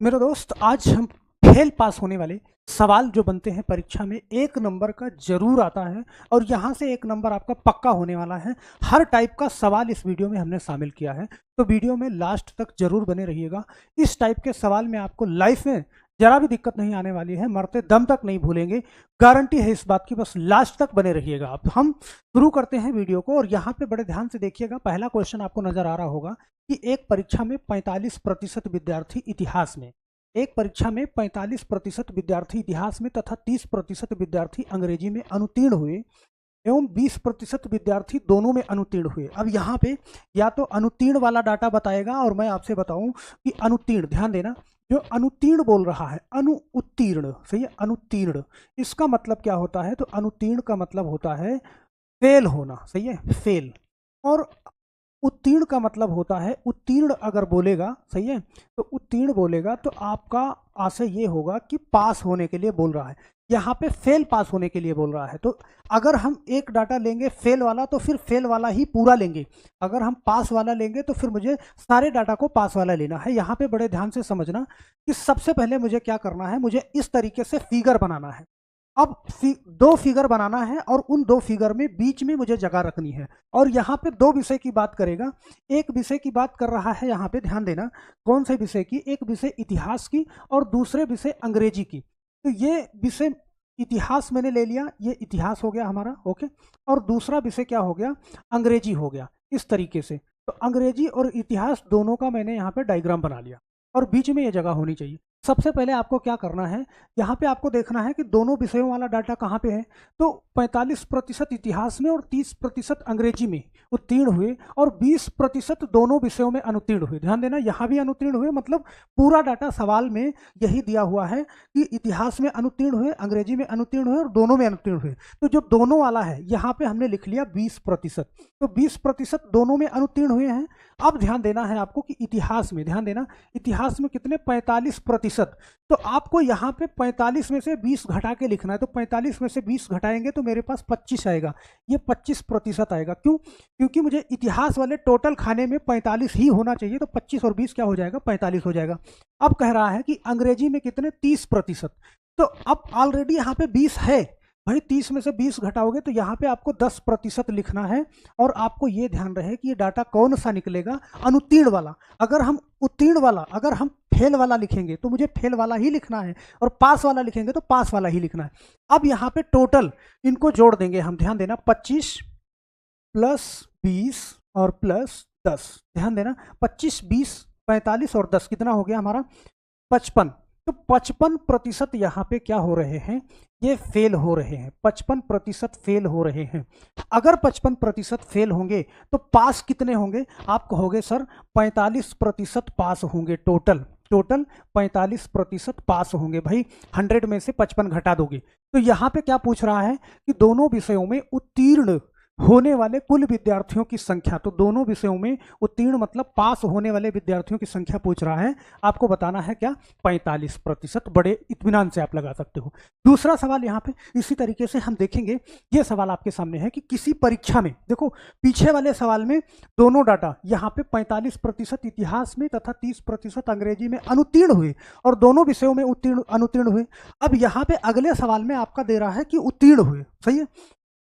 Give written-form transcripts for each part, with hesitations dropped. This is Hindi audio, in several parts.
मेरे दोस्त, आज हम फेल पास होने वाले सवाल जो बनते हैं परीक्षा में 1 नंबर का जरूर आता है। और यहाँ से 1 नंबर आपका पक्का होने वाला है। हर टाइप का सवाल इस वीडियो में हमने शामिल किया है, तो वीडियो में लास्ट तक जरूर बने रहिएगा। इस टाइप के सवाल में आपको लाइफ में जरा भी दिक्कत नहीं आने वाली है, मरते दम तक नहीं भूलेंगे, गारंटी है इस बात की। बस लास्ट तक बने रहिएगा। अब हम शुरू करते हैं वीडियो को, और यहाँ पे बड़े ध्यान से देखिएगा। पहला क्वेश्चन आपको नजर आ रहा होगा कि एक परीक्षा में 45% विद्यार्थी इतिहास में, एक परीक्षा में 45% विद्यार्थी इतिहास में तथा 30% विद्यार्थी अंग्रेजी में अनुत्तीर्ण हुए एवं 20% विद्यार्थी दोनों में अनुत्तीर्ण हुए। अब यहाँ पे या तो अनुत्तीर्ण वाला डाटा बताएगा, और मैं आपसे बताऊं कि अनुत्तीर्ण, ध्यान देना, जो अनुत्तीर्ण बोल रहा है, अनुत्तीर्ण, सही है, अनुत्तीर्ण, इसका मतलब क्या होता है? तो अनुत्तीर्ण का मतलब होता है फेल होना, सही है, फेल। और उत्तीर्ण का मतलब होता है, उत्तीर्ण अगर बोलेगा, सही है, तो उत्तीर्ण बोलेगा तो आपका आशय ये होगा कि पास होने के लिए बोल रहा है। यहाँ पे फेल पास होने के लिए बोल रहा है। तो अगर हम एक डाटा लेंगे फेल वाला, तो फिर फेल वाला ही पूरा लेंगे। अगर हम पास वाला लेंगे तो फिर मुझे सारे डाटा को पास वाला लेना है। यहाँ पे बड़े ध्यान से समझना कि सबसे पहले मुझे क्या करना है, मुझे इस तरीके से फिगर बनाना है। अब दो फिगर बनाना है, और उन दो फिगर में बीच में मुझे जगह रखनी है। और यहाँ पे दो विषय की बात करेगा। एक विषय की बात कर रहा है, यहाँ पे ध्यान देना, कौन से विषय की? एक विषय इतिहास की और दूसरे विषय अंग्रेजी की। तो ये विषय इतिहास मैंने ले लिया, ये इतिहास हो गया हमारा, ओके। और दूसरा विषय क्या हो गया? अंग्रेजी हो गया, इस तरीके से। तो अंग्रेजी और इतिहास दोनों का मैंने यहाँ पे डायग्राम बना लिया, और बीच में ये जगह होनी चाहिए। सबसे पहले आपको क्या करना है, यहाँ पे आपको देखना है कि दोनों विषयों वाला डाटा कहाँ पे है। तो 45% इतिहास में और 30% अंग्रेजी में उत्तीर्ण हुए, और 20% दोनों विषयों में अनुत्तीर्ण हुए। ध्यान देना, यहाँ भी अनुत्तीर्ण हुए, मतलब पूरा डाटा सवाल में यही दिया हुआ है कि इतिहास में अनुत्तीर्ण हुए, अंग्रेजी में अनुत्तीर्ण हुए और दोनों में अनुत्तीर्ण हुए। तो जो दोनों वाला है, यहाँ पे हमने लिख लिया 20%। तो 20% दोनों में अनुत्तीर्ण हुए हैं। अब ध्यान देना है आपको कि इतिहास में, ध्यान देना, इतिहास में कितने? 45%। तो आपको यहाँ पे 45 में से 20 घटा के लिखना है। तो 45 में से 20 घटाएंगे तो मेरे पास 25 आएगा। ये 25% आएगा। क्यों? क्योंकि मुझे इतिहास वाले टोटल खाने में 45 ही होना चाहिए। तो 25 और 20 क्या हो जाएगा? 45 हो जाएगा। अब कह रहा है कि अंग्रेजी में कितने? 30%। तो अब ऑलरेडी यहाँ पे 20 है भाई, 30 में से 20 घटाओगे तो यहाँ पे आपको 10% लिखना है। और आपको ये ध्यान रहे कि ये डाटा कौन सा निकलेगा? अनुत्तीर्ण वाला। अगर हम उत्तीर्ण वाला, अगर हम फेल वाला लिखेंगे तो मुझे फेल वाला ही लिखना है, और पास वाला लिखेंगे तो पास वाला ही लिखना है। अब यहाँ पे टोटल इनको जोड़ देंगे हम, ध्यान देना, 25 प्लस 20 और प्लस 10। ध्यान देना, 25, 20, 45 और 10 कितना हो गया हमारा? 55। तो 55% यहाँ पे क्या हो रहे हैं? ये फेल हो रहे हैं। 55% फेल हो रहे हैं। अगर 55% फेल होंगे तो पास कितने होंगे? आप कहोगे सर 45% पास होंगे। टोटल टोटल 45% पास होंगे। भाई 100 में से 55 घटा दोगे तो यहाँ पे क्या पूछ रहा है कि दोनों विषयों में उत्तीर्ण होने वाले कुल विद्यार्थियों की संख्या। तो दोनों विषयों में उत्तीर्ण मतलब पास होने वाले विद्यार्थियों की संख्या पूछ रहा है। आपको बताना है क्या? 45%। बड़े इत्मीनान से आप लगा सकते हो। दूसरा सवाल यहाँ पे इसी तरीके से हम देखेंगे। ये सवाल आपके सामने है कि किसी परीक्षा में, देखो पीछे वाले सवाल में दोनों डाटा यहाँ पे 45% इतिहास में तथा 30% अंग्रेजी में अनुत्तीर्ण हुए, और दोनों विषयों में उत्तीर्ण अनुत्तीर्ण हुए। अब यहाँ पे अगले सवाल में आपका दे रहा है कि उत्तीर्ण हुए, सही है।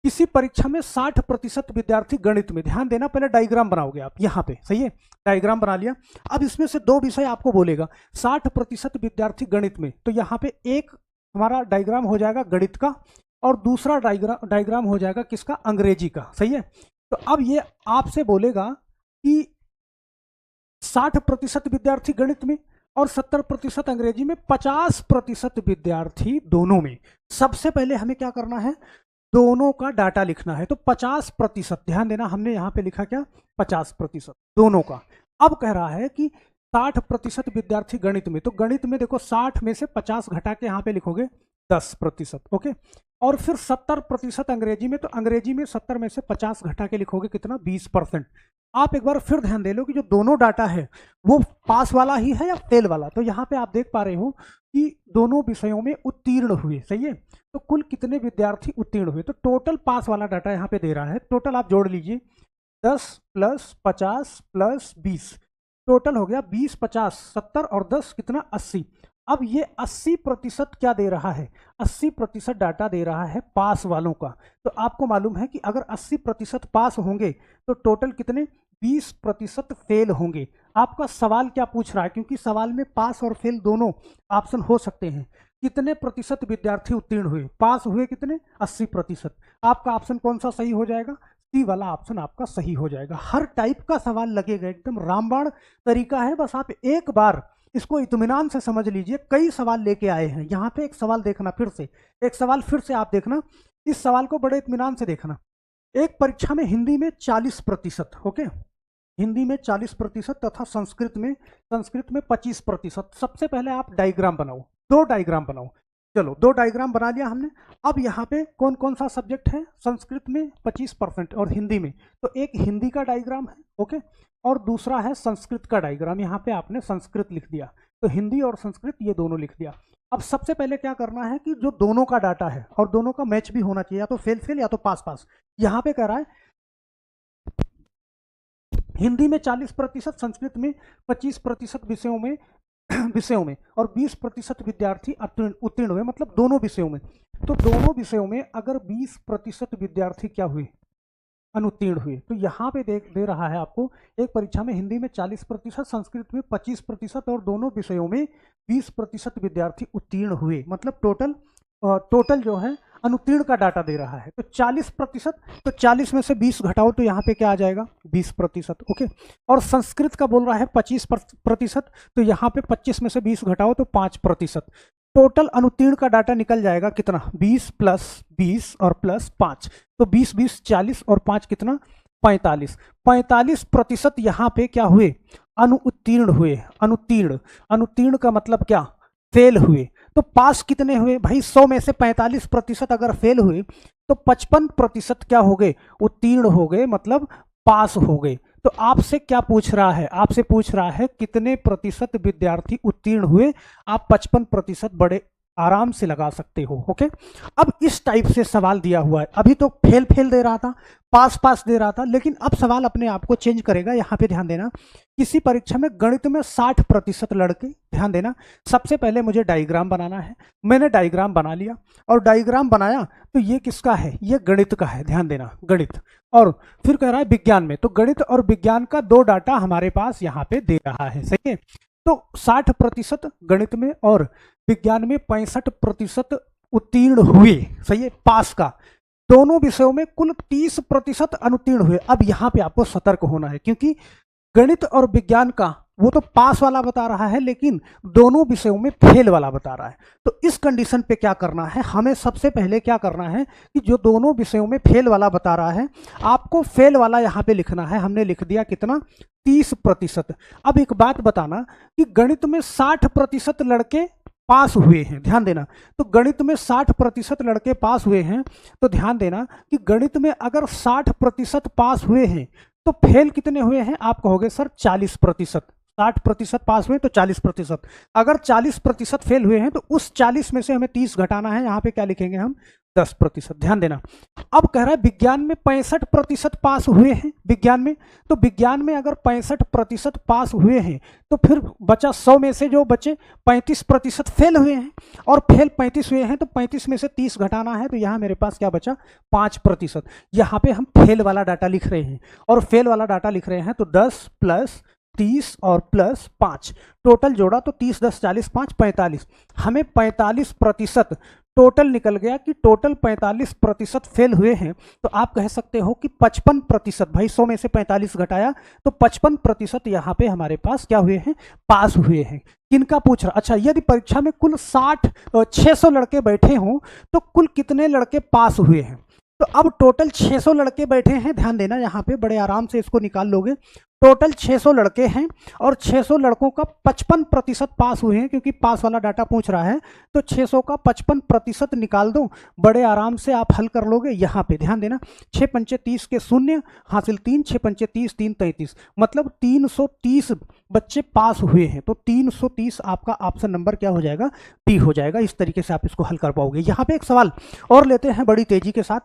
किसी परीक्षा में 60% विद्यार्थी गणित में, ध्यान देना, पहले डायग्राम बनाओगे आप यहाँ पे, सही है, डायग्राम बना लिया। अब इसमें से दो विषय आपको बोलेगा, 60% विद्यार्थी गणित में, तो यहाँ पे एक हमारा डायग्राम हो जाएगा गणित का, और दूसरा डायग्राम हो जाएगा किसका? अंग्रेजी का, सही है। तो अब ये आपसे बोलेगा कि 60% विद्यार्थी गणित में और 70% अंग्रेजी में, 50% विद्यार्थी दोनों में। सबसे पहले हमें क्या करना है? दोनों का डाटा लिखना है। तो 50%, ध्यान देना, हमने यहां पे लिखा क्या? 50% दोनों का। अब कह रहा है कि 60% विद्यार्थी गणित में, तो गणित में देखो 60 में से 50 घटा के यहां पे लिखोगे 10%, ओके। और फिर 70% अंग्रेजी में, तो अंग्रेजी में 70 में से 50 घटा के लिखोगे कितना? 20%। आप एक बार फिर ध्यान दे लो कि जो दोनों डाटा है वो पास वाला ही है या फेल वाला। तो यहाँ पे आप देख पा रहे हो कि दोनों विषयों में उत्तीर्ण हुए, सही है। तो कुल कितने विद्यार्थी उत्तीर्ण हुए? तो टोटल पास वाला डाटा यहाँ पे दे रहा है। टोटल आप जोड़ लीजिए, 10 प्लस 50 प्लस 20, टोटल हो गया 20, 50, 70 और 10 कितना 80। अब ये 80% क्या दे रहा है, 80% डाटा दे रहा है पास वालों का। तो आपको मालूम है कि अगर 80% पास होंगे तो टोटल कितने 20% फेल होंगे। आपका सवाल क्या पूछ रहा है, क्योंकि सवाल में पास और फेल दोनों ऑप्शन हो सकते हैं। कितने प्रतिशत विद्यार्थी उत्तीर्ण हुए, पास हुए कितने 80%। आपका ऑप्शन कौन सा सही हो जाएगा, सी वाला ऑप्शन आपका सही हो जाएगा। हर टाइप का सवाल लगेगा, एकदम रामबाण तरीका है। बस आप एक बार इसको इत्मीनान से समझ लीजिए। कई सवाल लेके आए हैं यहाँ पे, एक सवाल देखना फिर से, एक सवाल फिर से आप देखना, इस सवाल को बड़े इत्मीनान से देखना। एक परीक्षा में हिंदी में 40%, ओके, हिंदी में 40% तथा संस्कृत में 25%। सबसे पहले आप डायग्राम बनाओ, 2 डायग्राम बनाओ। चलो 2 डायग्राम बना लिया हमने। अब यहाँ पे कौन कौन सा सब्जेक्ट है, संस्कृत में 25% और हिंदी में, तो एक हिंदी का डायग्राम है, ओके, और दूसरा है संस्कृत का डायग्राम। यहाँ पे आपने संस्कृत लिख दिया, तो हिंदी और संस्कृत ये दोनों लिख दिया। अब सबसे पहले क्या करना है कि जो दोनों का डाटा है और दोनों का मैच भी होना चाहिए, या तो फेल फेल या तो पास पास। यहाँ पे कह रहा है हिंदी में 40%, संस्कृत में 25% विषयों में और 20% विद्यार्थी उत्तीर्ण हुए, मतलब दोनों विषयों में। तो दोनों विषयों में अगर 20% विद्यार्थी क्या हुए, अनुत्तीर्ण हुए, तो यहाँ पे दे रहा है आपको एक परीक्षा में हिंदी में 40%, संस्कृत में 25% और दोनों विषयों में 20% विद्यार्थी उत्तीर्ण हुए, मतलब टोटल जो है अनुत्तीर्ण का डाटा दे रहा है। तो 40%, तो 40 में से 20 घटाओ तो यहाँ पे क्या आ जाएगा 20%, ओके। और संस्कृत का बोल रहा है 25%, तो यहाँ पे 25 में से 20 घटाओ तो 5%। टोटल अनुत्तीर्ण का डाटा निकल जाएगा कितना 20 प्लस 20 और प्लस 5, तो 20 20 40 और 5 कितना 45। 45% यहाँ पे क्या हुए, अनुत्तीर्ण हुए। अनुत्तीर्ण का मतलब क्या, फेल हुए। तो पास कितने हुए भाई, 100 में से 45% अगर फेल हुए तो 55% क्या हो गए, उत्तीर्ण हो गए, मतलब पास हो गए। तो आपसे क्या पूछ रहा है, आपसे पूछ रहा है कितने प्रतिशत विद्यार्थी उत्तीर्ण हुए। आप 55% बड़े आराम से लगा सकते हो, ओके। अब इस टाइप से सवाल दिया हुआ है। अभी तो फेल फेल दे रहा था, पास पास दे रहा था, लेकिन अब सवाल अपने आप को चेंज करेगा। यहाँ पे ध्यान देना, किसी परीक्षा में गणित में 60% लड़के, ध्यान देना, सबसे पहले मुझे डायग्राम बनाना है। मैंने डायग्राम बना लिया, और डायग्राम बनाया तो ये किसका है, ये गणित का है, ध्यान देना, गणित। और फिर कह रहा है विज्ञान में, तो गणित और विज्ञान का 2 डाटा हमारे पास यहाँ पे दे रहा है, सही है। तो 60% गणित में और विज्ञान में 65% उत्तीर्ण हुए, सही है, पास का। दोनों विषयों में कुल 30% अनुत्तीर्ण हुए। अब यहाँ पे आपको सतर्क होना है, क्योंकि गणित और विज्ञान का वो तो पास वाला बता रहा है, लेकिन दोनों विषयों में फेल वाला बता रहा है। तो इस कंडीशन पे क्या करना है, हमें सबसे पहले क्या करना है कि जो दोनों विषयों में फेल वाला बता रहा है, आपको फेल वाला यहाँ पे लिखना है। हमने लिख दिया कितना 30%। अब एक बात बताना कि गणित में 60% लड़के पास हुए हैं, ध्यान देना। तो गणित में 60% लड़के पास हुए हैं, तो ध्यान देना कि गणित में अगर 60% पास हुए हैं तो फेल कितने हुए हैं, आप कहोगे सर 40%। 60% पास हुए तो 40%। अगर 40% फेल हुए हैं तो उस 40 में से हमें 30 घटाना है। यहाँ पे क्या लिखेंगे हम 10%, ध्यान देना। अब कह रहा है विज्ञान में 65% पास हुए हैं, विज्ञान में, तो विज्ञान में अगर 65% पास हुए हैं तो फिर बचा 100 में से जो बचे 35% फेल हुए हैं, और फेल 35 हुए हैं तो 35 में से 30 घटाना है, तो यहाँ मेरे पास क्या बचा 5%। यहाँ पे हम फेल वाला डाटा लिख रहे हैं, और फेल वाला डाटा लिख रहे हैं तो 10 प्लस 30 और प्लस 5, टोटल जोड़ा तो 30 10 40 5 45। हमें 45% टोटल निकल गया कि टोटल 45% फेल हुए हैं। तो आप कह सकते हो कि 55%, भाई 100 में से 45 घटाया तो 55% यहाँ पे हमारे पास क्या हुए हैं, पास हुए हैं। किनका पूछ रहा, अच्छा यदि परीक्षा में कुल 600 लड़के बैठे हों तो कुल कितने लड़के पास हुए हैं। तो अब टोटल 600 लड़के बैठे हैं, ध्यान देना, यहाँ पे बड़े आराम से इसको निकाल लोगे। टोटल 600 लड़के हैं और 600 लड़कों का 55% पास हुए हैं, क्योंकि पास वाला डाटा पूछ रहा है। तो 600 का 55% निकाल दो, बड़े आराम से आप हल कर लोगे। यहाँ पे ध्यान देना, 6 पंचे 30 के शून्य हासिल 3, 6 पंचे 30 3 33, मतलब 330 बच्चे पास हुए हैं। तो 330 आपका ऑप्शन नंबर क्या हो जाएगा, डी हो जाएगा। इस तरीके से आप इसको हल कर पाओगे। यहाँ पे एक सवाल और लेते हैं बड़ी तेजी के साथ।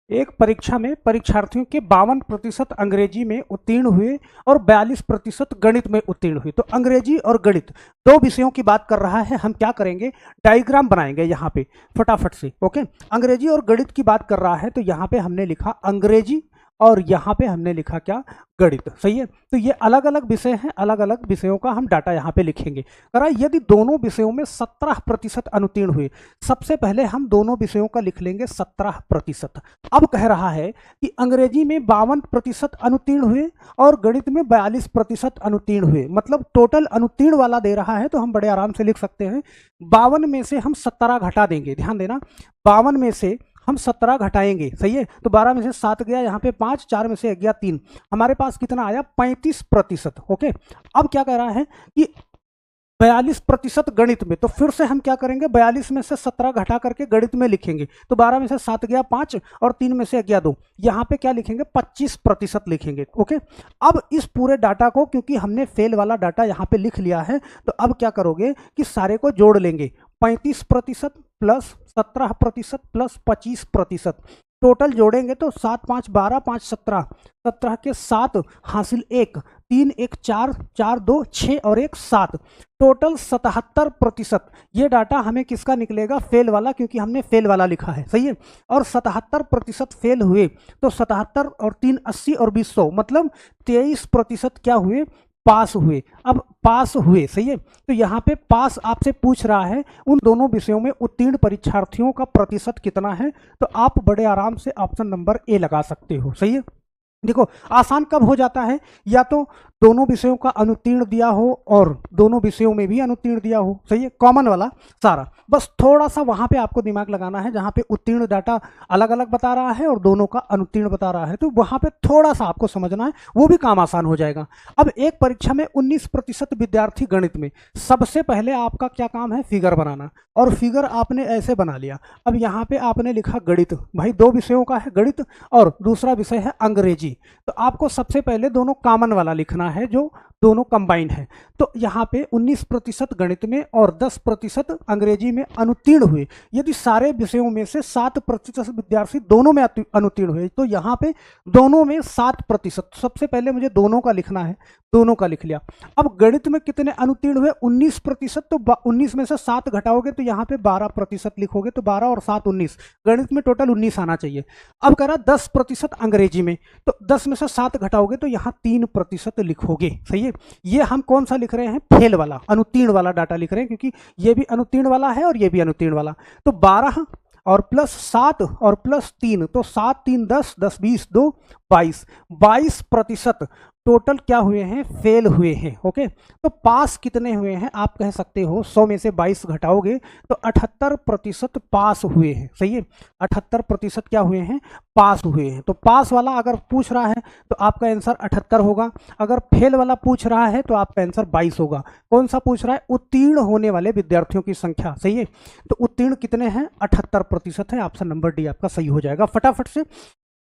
एक परीक्षा में परीक्षार्थियों के 52% अंग्रेजी में उत्तीर्ण हुए और 42% गणित में उत्तीर्ण हुए। तो अंग्रेजी और गणित दो विषयों की बात कर रहा है। हम क्या करेंगे, डायग्राम बनाएंगे यहाँ पे फटाफट से। ओके, अंग्रेजी और गणित की बात कर रहा है तो यहाँ पे हमने लिखा अंग्रेजी और यहाँ पे हमने लिखा क्या, गणित। सही है, तो ये अलग अलग विषय हैं, अलग अलग विषयों का हम डाटा यहाँ पे लिखेंगे। करा यदि दोनों विषयों में 17% अनुत्तीर्ण हुए, सबसे पहले हम दोनों विषयों का लिख लेंगे 17%। अब कह रहा है कि अंग्रेजी में 52% अनुत्तीर्ण हुए और गणित में 42% अनुत्तीर्ण हुए, मतलब टोटल अनुत्तीर्ण वाला दे रहा है। तो हम बड़े आराम से लिख सकते हैं 52 में से हम 17 घटा देंगे। ध्यान देना, 52 में से हम 17 घटाएंगे। सही है, तो 12 में से 7 गया, यहाँ पे 5, 4 में से गया 3, हमारे पास कितना आया, 35%। ओके, अब क्या कह रहा है कि 42% गणित में, तो फिर से हम क्या करेंगे, 42 में से 17 घटा करके गणित में लिखेंगे। तो 12 में से 7 गया 5 और 3 में से गया 2, यहाँ पे क्या लिखेंगे, 25% लिखेंगे। ओके, अब इस पूरे डाटा को, क्योंकि हमने फेल वाला डाटा यहाँ पे लिख लिया है, तो अब क्या करोगे कि सारे को जोड़ लेंगे। 35% प्लस 17% प्लस 25%, टोटल जोड़ेंगे तो 7 5 12 5 17, 17 के 7 हासिल 1, 3 1 4, 4 2 6 और 1 7, टोटल 77%। ये डाटा हमें किसका निकलेगा, फेल वाला, क्योंकि हमने फेल वाला लिखा है। सही है, और 77% फेल हुए, तो 77 और 3 80 और 20 100, मतलब 23% क्या हुए, पास हुए। अब पास हुए, सही है, तो यहाँ पे पास आपसे पूछ रहा है उन दोनों विषयों में उत्तीर्ण परीक्षार्थियों का प्रतिशत कितना है, तो आप बड़े आराम से ऑप्शन नंबर ए लगा सकते हो। सही है, देखो आसान कब हो जाता है, या तो दोनों विषयों का अनुत्तीर्ण दिया हो और दोनों विषयों में भी अनुत्तीर्ण दिया हो। सही है, कॉमन वाला सारा, बस थोड़ा सा वहां पे आपको दिमाग लगाना है, जहां पे उत्तीर्ण डाटा अलग अलग बता रहा है और दोनों का अनुत्तीर्ण बता रहा है, तो वहां पे थोड़ा सा आपको समझना है, वो भी काम आसान हो जाएगा। अब एक परीक्षा में 19% विद्यार्थी गणित में, सबसे पहले आपका क्या काम है, फिगर बनाना, और फिगर आपने ऐसे बना लिया। अब यहाँ पे आपने लिखा गणित, भाई दो विषयों का है गणित और दूसरा विषय है अंग्रेजी, तो आपको सबसे पहले दोनों कॉमन वाला लिखना है जो दोनों कंबाइंड है। तो यहाँ पे 19% गणित में और 10% अंग्रेजी में अनुत्तीर्ण हुए। यदि सारे विषयों में से 7% विद्यार्थी दोनों में अनुत्तीर्ण हुए, तो यहाँ पे दोनों में 7%, सबसे पहले मुझे दोनों का लिखना है, दोनों का लिख लिया। अब गणित में कितने अनुत्तीर्ण हुए, 19%, तो 19 में से 7 घटाओगे तो यहाँ पे 12% लिखोगे, तो 12 और 7 19, गणित में टोटल 19 आना चाहिए। अब कह रहा 10% अंग्रेजी में, तो 10 में से 7 घटाओगे तो यहाँ 3% लिखोगे। सही है, ये हम कौन सा लिख रहे हैं, फेल वाला, अनुत्तीर्ण वाला डाटा लिख रहे हैं, क्योंकि ये भी अनुत्तीर्ण वाला है और ये भी अनुत्तीर्ण वाला। तो 12 और प्लस 7 और प्लस 3, तो 7 3 10, 10 20 2 22, 22% टोटल क्या हुए हैं, फेल हुए हैं। ओके, तो पास कितने हुए हैं, आप कह सकते हो 100 में से 22 घटाओगे तो 78% पास हुए हैं। सही है, 78% क्या हुए हैं, पास हुए हैं। तो पास वाला अगर पूछ रहा है तो आपका आंसर 78 होगा, अगर फेल वाला पूछ रहा है तो आपका आंसर 22 होगा। कौन सा पूछ रहा है, उत्तीर्ण होने वाले विद्यार्थियों की संख्या। सही है, तो उत्तीर्ण कितने हैं, 78% है, ऑप्शन नंबर डी आपका सही हो जाएगा। फटाफट से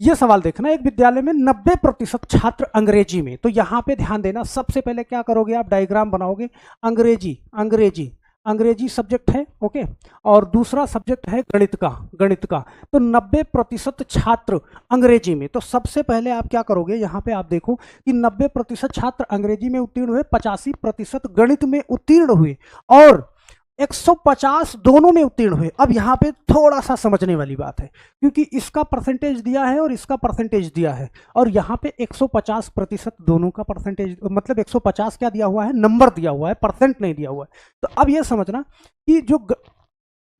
ये सवाल देखना, एक विद्यालय में 90% छात्र अंग्रेजी में, तो यहाँ पे ध्यान देना, सबसे पहले क्या करोगे आप, डायग्राम बनाओगे। अंग्रेजी अंग्रेजी अंग्रेजी सब्जेक्ट है, ओके, और दूसरा सब्जेक्ट है गणित का। तो 90% छात्र अंग्रेजी में, तो सबसे पहले आप क्या करोगे, यहाँ पे आप देखो कि 90% छात्र अंग्रेजी में उत्तीर्ण हुए, 85% गणित में उत्तीर्ण हुए और 150 दोनों में उत्तीर्ण हुए। अब यहाँ पे थोड़ा सा समझने वाली बात है, क्योंकि इसका परसेंटेज दिया है और इसका परसेंटेज दिया है, और यहाँ पे 150% दोनों का परसेंटेज, मतलब 150 क्या दिया हुआ है, नंबर दिया हुआ है, परसेंट नहीं दिया हुआ है। तो अब ये समझना कि जो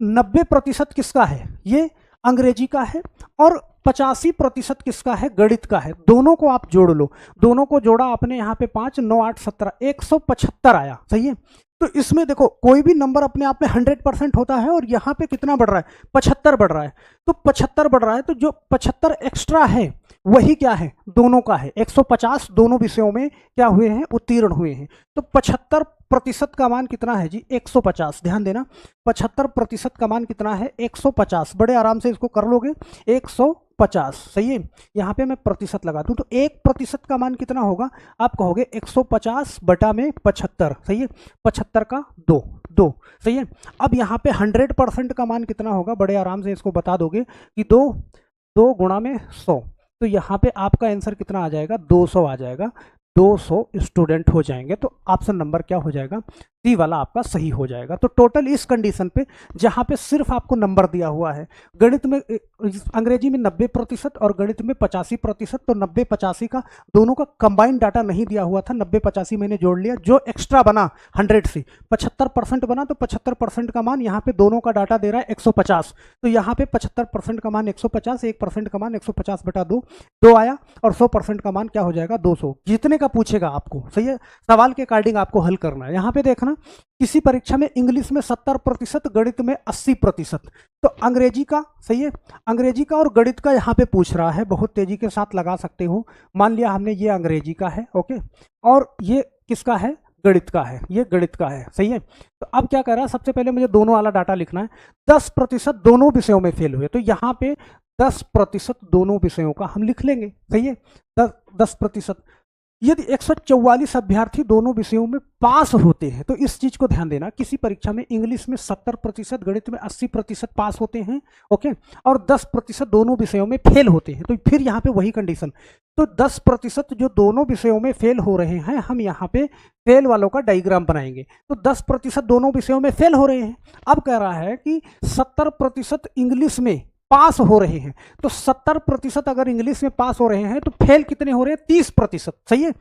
90% किसका है, ये अंग्रेजी का है, और 85% किसका है, गणित का है। दोनों को आप जोड़ लो, दोनों को जोड़ा आपने, यहाँ पे 5 9 8 17, 175 आया। सही है, तो इसमें देखो कोई भी नंबर अपने आप में 100% होता है, और यहाँ पे कितना बढ़ रहा है, 75 बढ़ रहा है। तो 75 बढ़ रहा है, तो जो 75 एक्स्ट्रा है वही क्या है, दोनों का है। 150 दोनों विषयों में क्या हुए हैं, उत्तीर्ण हुए हैं। तो 75% का मान कितना है जी, 150। ध्यान देना, 75% का मान कितना है, 150। बड़े आराम से इसको कर लोगे, 150। सही है, यहाँ पे मैं प्रतिशत लगा दूं, तो 1% का मान कितना होगा, आप कहोगे 150 बटा में 75। सही है, 75 का 2। सही है, अब यहाँ पे 100% का मान कितना होगा, बड़े आराम से इसको बता दोगे कि 2 2 गुणा में 100, तो यहाँ पे आपका आंसर कितना आ जाएगा, 200 आ जाएगा। 200 स्टूडेंट हो जाएंगे, तो ऑप्शन नंबर क्या हो जाएगा, सी वाला आपका सही हो जाएगा। तो टोटल इस कंडीशन पे जहाँ पे सिर्फ आपको नंबर दिया हुआ है, गणित में अंग्रेजी में 90% और गणित में 85%, तो 90-85 का दोनों का कंबाइंड डाटा नहीं दिया हुआ था, 90-85 मैंने जोड़ लिया, जो एक्स्ट्रा बना 100 से 75% बना, तो 75% का मान यहाँ पे दोनों का डाटा दे रहा है 150, तो यहाँ पे 75% का मान 150, 1% का मान 150/2 आया, और 100% का मान क्या हो जाएगा, 200। जितने का पूछेगा आपको, सही है, सवाल के अकॉर्डिंग आपको हल करना है। यहाँ पे देखना, किसी परीक्षा में इंग्लिश में 70%, गणित में 80%, तो अंग्रेजी का, सही है, अंग्रेजी का और गणित का यहाँ पे पूछ रहा है, बहुत तेजी के साथ लगा सकते हो। मान लिया हमने ये अंग्रेजी का है, ओके, और ये किसका है, गणित का है, ये गणित का है, सही है। तो अब क्या कर रहा है, सबसे पहले मुझे दोनों वाला डाटा लिखना है। 10% दोनों विषयों में फेल हुए, तो यहाँ पे 10% दोनों विषयों का हम लिख लेंगे, सही है, 10%। यदि 144 अभ्यर्थी दोनों विषयों में पास होते हैं, तो इस चीज को ध्यान देना, किसी परीक्षा में इंग्लिश में 70%, गणित में 80% पास होते हैं, ओके, और 10% दोनों विषयों में फेल होते हैं, तो फिर यहाँ पे वही कंडीशन, तो 10% जो दोनों विषयों में फेल हो रहे हैं, हम यहाँ पे फेल वालों का डायग्राम बनाएंगे। तो 10% दोनों विषयों में फेल हो रहे हैं। अब कह रहा है कि 70% इंग्लिश में पास हो रहे हैं, तो 70% अगर इंग्लिश में पास हो रहे हैं, तो फेल कितने हो रहे हैं, 30%, सही है।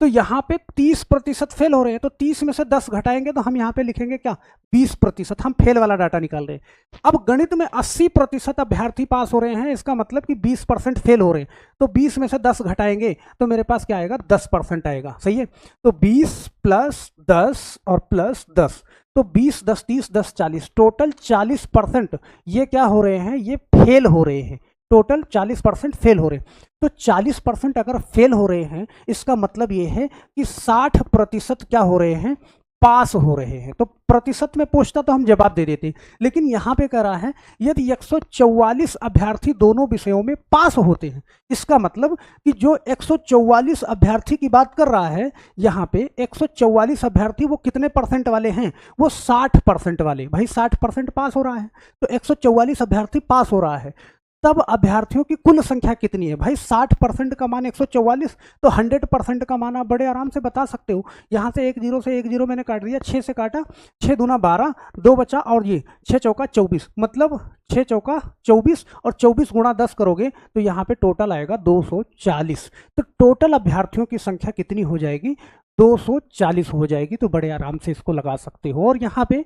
तो यहाँ पे 30% फेल हो रहे हैं, तो 30 में से 10 घटाएंगे, तो हम यहाँ पे लिखेंगे क्या, 20%, हम फेल वाला डाटा निकाल रहे हैं। अब गणित में 80% अभ्यर्थी पास हो रहे हैं, इसका मतलब कि 20% फेल हो रहे हैं, तो 20 में से 10 घटाएंगे, तो मेरे पास क्या आएगा, 10% आएगा, सही है। तो 20 + 10 और + 10, तो 20, 10, 30, 10, 40, टोटल 40% ये क्या हो रहे हैं, ये फेल हो रहे हैं, टोटल 40% फेल हो रहे हैं। तो 40% अगर फेल हो रहे हैं, इसका मतलब ये है कि 60% क्या हो रहे हैं, पास हो रहे हैं। तो प्रतिशत में पूछता तो हम जवाब दे देते, लेकिन यहाँ पे कह रहा है यदि 144 अभ्यर्थी दोनों विषयों में पास होते हैं, इसका मतलब कि जो 144 अभ्यर्थी की बात कर रहा है, यहाँ पे 144 अभ्यर्थी वो कितने % वाले हैं, वो 60% वाले। भाई 60% पास हो रहा है, तो 144 अभ्यर्थी पास हो रहा है, तब अभ्यर्थियों की कुल संख्या कितनी है। भाई 60% का मान 144, तो 100% का मान आप बड़े आराम से बता सकते हो। यहाँ से 1 0 से 1 0 मैंने काट दिया, 6 से काटा, 6 दूना 12, 2 बचा, और ये 6 चौका 24, मतलब 6 चौका 24, और 24 गुणा 10 करोगे तो यहाँ पे टोटल आएगा 240। तो टोटल अभ्यर्थियों की संख्या कितनी हो जाएगी, 240 हो जाएगी। तो बड़े आराम से इसको लगा सकते हो। और यहाँ पे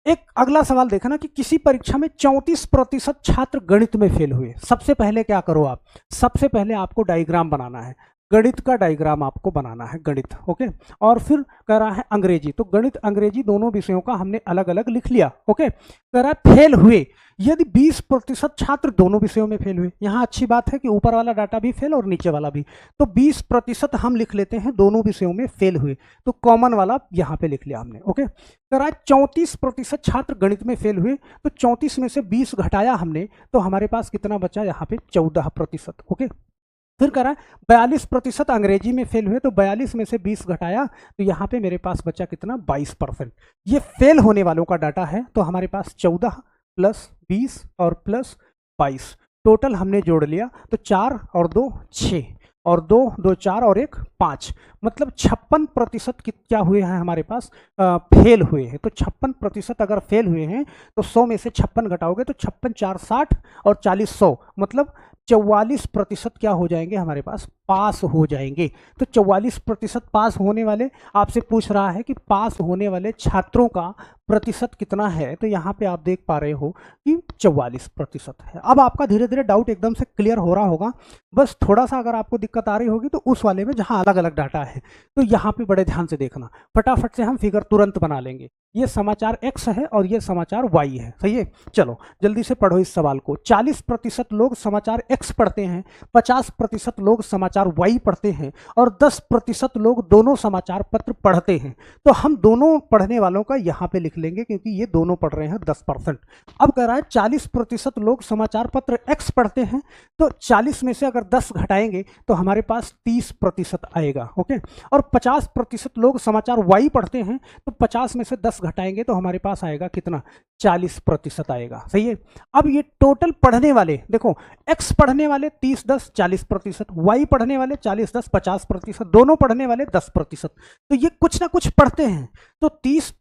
एक अगला सवाल देखना कि किसी परीक्षा में 34% छात्र गणित में फेल हुए। सबसे पहले क्या करो आप, सबसे पहले आपको डायग्राम बनाना है, गणित का डायग्राम आपको बनाना है, गणित, ओके। और फिर कह रहा है अंग्रेजी, तो गणित अंग्रेजी दोनों विषयों का हमने अलग अलग लिख लिया, ओके। कह रहा है फेल हुए, यदि 20% छात्र दोनों विषयों में फेल हुए। यहाँ अच्छी बात है कि ऊपर वाला डाटा भी फेल और नीचे वाला भी, तो 20% हम लिख लेते हैं दोनों विषयों में फेल हुए, तो कॉमन वाला यहाँ पे लिख लिया हमने, ओके। कह रहा है 34% छात्र गणित में फेल हुए, तो 34 में से 20 घटाया हमने, तो हमारे पास कितना बचा, यहाँ पे 14%, ओके। फिर कह रहा है 42% अंग्रेजी में फेल हुए, तो 42 में से 20 घटाया, तो यहाँ पे मेरे पास बचा कितना, 22%। ये फेल होने वालों का डाटा है, तो हमारे पास 14 + 20 और +22, टोटल हमने जोड़ लिया, तो 4 और 2 6, और 2 2 4 और 1 5, मतलब 56% क्या हुए हैं हमारे पास, फेल हुए हैं। तो 56% अगर फेल हुए हैं, तो 100 में से 56 घटाओगे तो 56 4 60 और 40 100, मतलब 44% क्या हो जाएंगे हमारे पास, पास हो जाएंगे। तो 44% पास होने वाले, आपसे पूछ रहा है कि पास होने वाले छात्रों का प्रतिशत कितना है, तो यहाँ पे आप देख पा रहे हो कि 44% है। अब आपका धीरे धीरे डाउट एकदम से क्लियर हो रहा होगा। बस थोड़ा सा अगर आपको दिक्कत आ रही होगी तो उस वाले में जहाँ अलग अलग डाटा है, तो यहाँ पे बड़े ध्यान से देखना, फटाफट से हम फिगर तुरंत बना लेंगे। ये समाचार X है और ये समाचार Y है, सही है। चलो जल्दी से पढ़ो इस सवाल को। 40% लोग समाचार X पढ़ते हैं, 50% लोग समाचार समाचार वाई पढ़ते हैं और 10% लोग दोनों समाचार पत्र पढ़ते हैं। तो हम दोनों पढ़ने वालों का यहाँ पे लिख लेंगे क्योंकि ये दोनों पढ़ रहे हैं 10%। अब कह रहा है 40% लोग समाचार पत्र एक्स पढ़ते हैं, तो 40 में से अगर 10 घटाएंगे तो हमारे पास 30% आएगा। ओके, और 50% लोग समाचार वाई पढ़ते हैं, तो 50 में से 10 घटाएंगे तो हमारे पास आएगा कितना, 40% आएगा। सही है। अब ये टोटल पढ़ने वाले देखो, एक्स पढ़ने वाले 30-10 40%, वाई पढ़ने वाले 40-10 50%, दोनों पढ़ने वाले 10%। तो ये कुछ ना कुछ पढ़ते हैं। तो 30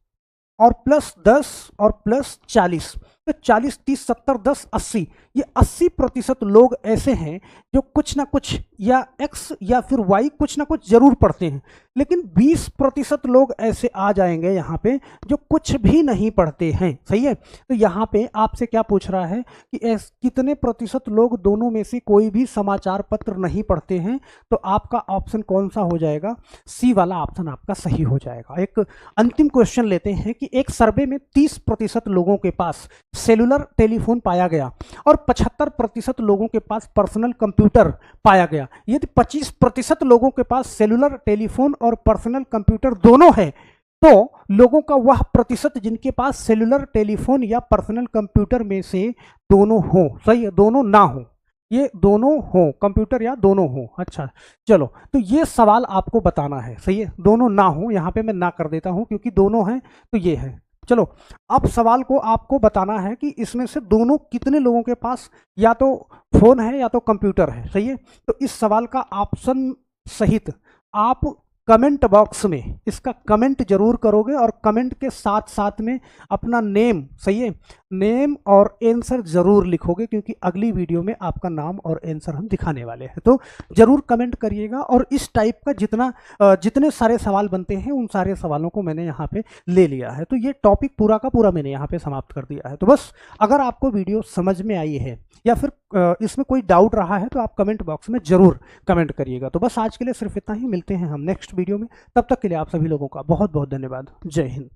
और प्लस 10 और प्लस 40, तो 40 30 70 10 80, ये 80% लोग ऐसे हैं जो कुछ ना कुछ या एक्स या फिर वाई कुछ ना कुछ जरूर पढ़ते हैं। लेकिन 20% लोग ऐसे आ जाएंगे यहाँ पे जो कुछ भी नहीं पढ़ते हैं। सही है। तो यहाँ पे आपसे क्या पूछ रहा है कि कितने प्रतिशत लोग दोनों में से कोई भी समाचार पत्र नहीं पढ़ते हैं, तो आपका ऑप्शन कौन सा हो जाएगा, सी वाला ऑप्शन आपका सही हो जाएगा। एक अंतिम क्वेश्चन लेते हैं कि एक सर्वे में 30% लोगों के पास सेलुलर टेलीफोन पाया गया और 75% लोगों के पास पर्सनल कंप्यूटर पाया गया। यदि 25% लोगों के पास सेलुलर टेलीफोन और पर्सनल कंप्यूटर दोनों है, तो लोगों का वह प्रतिशत जिनके पास सेलुलर टेलीफोन या पर्सनल कंप्यूटर में से दोनों हो, सही है, दोनों ना हो, ये दोनों हो, कंप्यूटर या दोनों हो। अच्छा चलो, तो ये सवाल आपको बताना है। सही है, दोनों ना हो, यहाँ पे मैं ना कर देता हूँ क्योंकि दोनों हैं तो ये है। चलो, अब सवाल को आपको बताना है कि इसमें से दोनों कितने लोगों के पास या तो फोन है या तो कंप्यूटर है। सही है। तो इस सवाल का ऑप्शन सहित आप कमेंट बॉक्स में इसका कमेंट जरूर करोगे और कमेंट के साथ साथ में अपना नेम, सही है, नेम और आंसर जरूर लिखोगे क्योंकि अगली वीडियो में आपका नाम और आंसर हम दिखाने वाले हैं। तो जरूर कमेंट करिएगा। और इस टाइप का जितने सारे सवाल बनते हैं उन सारे सवालों को मैंने यहाँ पे ले लिया है। तो ये टॉपिक पूरा का पूरा मैंने यहाँ पे समाप्त कर दिया है। तो बस अगर आपको वीडियो समझ में आई है या फिर इसमें कोई डाउट रहा है तो आप कमेंट बॉक्स में जरूर कमेंट करिएगा। तो बस आज के लिए सिर्फ इतना ही, मिलते हैं हम नेक्स्ट वीडियो में। तब तक के लिए आप सभी लोगों का बहुत बहुत धन्यवाद। जय हिंद।